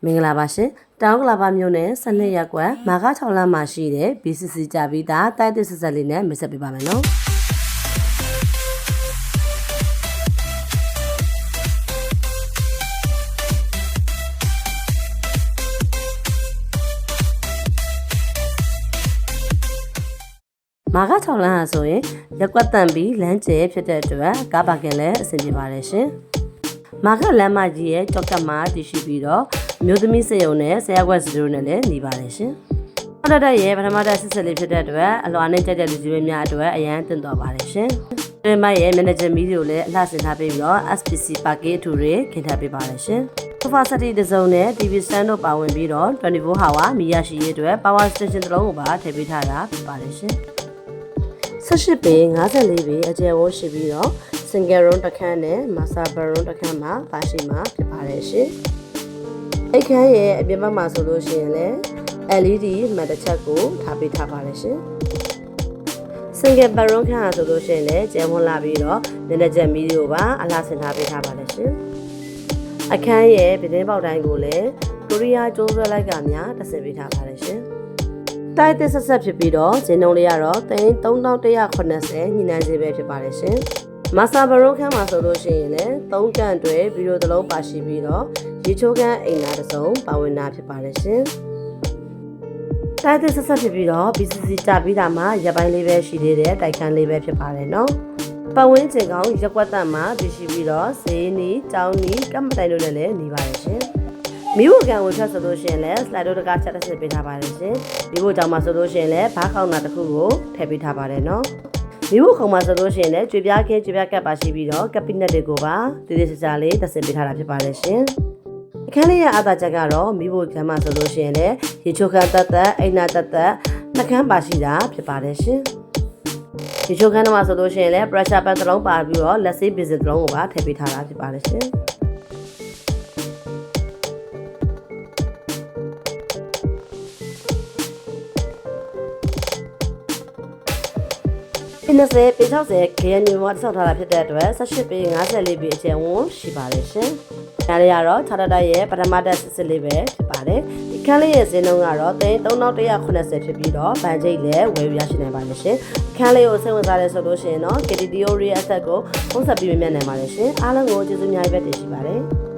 မင်္ဂလာပါရှင်တောင်ကလာပါမြို့နယ်12ရပ်ကွက်မာကား6လမ်းမှာရှိတဲ့ BCC ကြပြီးသားတိုက်သစ်ဆက်ဆက်လေးနဲ့မိတ်ဆက်ပေးပါမယ်နော်မာကား6လမ်းဟာဆိုရင်ရက်ကွက်တန်ပြီးလမ်းကျဲဖြစ်တဲ့အတွက်ကားပါကင်လည်းအဆင်ပြေပါတယ်ရှင်မာကားလမ်းမကြီးရဲ့ကြောက်ကပ်မှာတည်ရှိပြီးတော့မျိုးသမီးစေယုံနဲ့ဆရာကွက်စတူနဲ့လည်းနေပါတယ်ရှင်။ဟောတက်ရဲ့ပထမတက်ဆက်ဆက်လေးဖြစ်တဲ့အတွက်အလွာနဲ့ကြက်တဲ့လူကြီးတွေများအတွက်အရန်တင်သွားပါတယ်ရှင်။ဒီမိုက်ရဲ့မန်နေဂျာမီတွေကိုလည်းအလှဆင်ထားပေးပြီးတော့ SPC ပါကေးထူတွေခင်ထားပေးပါတယ်ရှင်။ Sofa set တစ်စုံနဲ့ TV stand တို့ပါဝင်ပြီးတော့24 hour မီးရရှိရေးအတွက် power station တစ်လုံးကိုပါထည့်ပေးထားတာဖြစ်ပါတယ်ရှင်။18ပေ54ပေအကျယ်ဝန်းရှိပြီးတော့ single room တစ်ခန်းနဲ့ master bedroom တစ်ခန်းမှာပါရှိမှာဖြစ်ပါတယ်ရှင်။အခန်းရဲ့အပြင်ဘက်မှာဆိုလို့ရှိရင်လည်း LED မှတ်တစ်ချက်ကိုထားပေးထားပါတယ်ရှင်။ single bedroom ခန်းဟာဆိုလို့ရှိရင်လည်းကျယ်ဝန်းလာပြီးတော့မျက်နှာချက်မီးတွေကိုပါအလားဆင်ထားပေးထားပါတယ်ရှင်။အခန်းရဲ့ပြတင်းပေါက်တိုင်းကိုလည်းကိုရီးယားကျိုးဆွဲလိုက်ကများတဆင်ပေးထားပါတယ်ရှင်။တိုက်သစ်ဆက်ဆက်ဖြစ်ပြီးတော့ဂျင်းနှုံလေးကတော့3180ညှိနှိုင်းစေပဲဖြစ်ပါတယ်ရှင်။မာစတာဘရုံခန်းမှာဆိုလို့ရှိရင်လည်း3ကန့်တွဲဗီဒီယိုတစ်လုံးပါရှိပြီးတော့ရေချိုးခန်းအိမ်သားတစ်စုံပါဝင်တာဖြစ်ပါတယ်ရှင်။တိုက်သစ်ဆက်ဆက်ဖြစ်ပြီးတော့ BCC ကြပြီးတာမှရပ်ပိုင်းလေးပဲရှိသေးတဲ့တိုက်ခန်းလေးပဲဖြစ်ပါတယ်နော်။ပတ်ဝန်းကျင်ကောင်ရက်ကွက်တက်မှာတည်ရှိပြီးတော့ဈေးနီးကျောင်းနီးကပ်မတိုင်တို့နဲ့လည်းနေပါတယ်ရှင်။မိဖို့ကန်ဝင်ထွက်ဆိုလို့ရှိရင်လည်း slide တို့တကားချက်တစ်ချက်ပေးထားပါတယ်ရှင်။မိဖို့ကြောင်မှာဆိုလို့ရှိရင်လည်းဘားကောင်းတာတစ်ခုကိုထည့်ပေးထားပါတယ်နော်။မိဖို့ခုံမှာဆိုလို့ရှိရင်လည်းကြွေပြားခင်းကြွေပြားကပ်ပါရှိပြီးတော့ကပ်ပီနက်တွေကိုပါတည်တည်ချာချာလေးသက်ဆင်ပေးထားတာဖြစ်ပါတယ်ရှင်။အခန်းလေးရဲ့အားသာချက်ကတော့မိဖို့ခန်းမှာဆိုလို့ရှိရင်လည်းရေချိုးခန်းတက်တက်အိမ်နာတက်တက်နှခမ်းပါရှိတာဖြစ်ပါတယ်ရှင်။ရေချိုးခန်းတော့ဆိုလို့ရှိရင်လည်း pressure pan တစ်လုံးပါပြီးတော့လက်ဆေး basic တစ်လုံးကိုပါထည့်ပေးထားတာဖြစ်ပါတယ်ရှင်။20ပေ60 KN မှာဆောက်ထားတာဖြစ်တဲ့အတွက်18ပေ54ပေအကျယ်ဝန်းရှိပါတယ်ရှင်။ဒါလေးကတော့6တက်ရဲ့ပထမတက်စစ်စစ်လေးပဲဖြစ်ပါတယ်။ဒီခန်းလေးရဲ့ဈေးနှုန်းကတော့3180ဖြစ်ပြီးတော့ဗန်ချိတ်လည်းဝယ်ယူရရှိနိုင်ပါတယ်ရှင်။ခန်းလေးကိုစိတ်ဝင်စားတဲ့ဆိုလို့ရှိရင်တော့ KTTO Real Estate ကိုဖုန်းဆက်ပြီးမြင်နိုင်ပါတယ်ရှင်။အားလုံးကိုကျေးဇူးအများကြီးပဲတင်ရှိပါတယ်။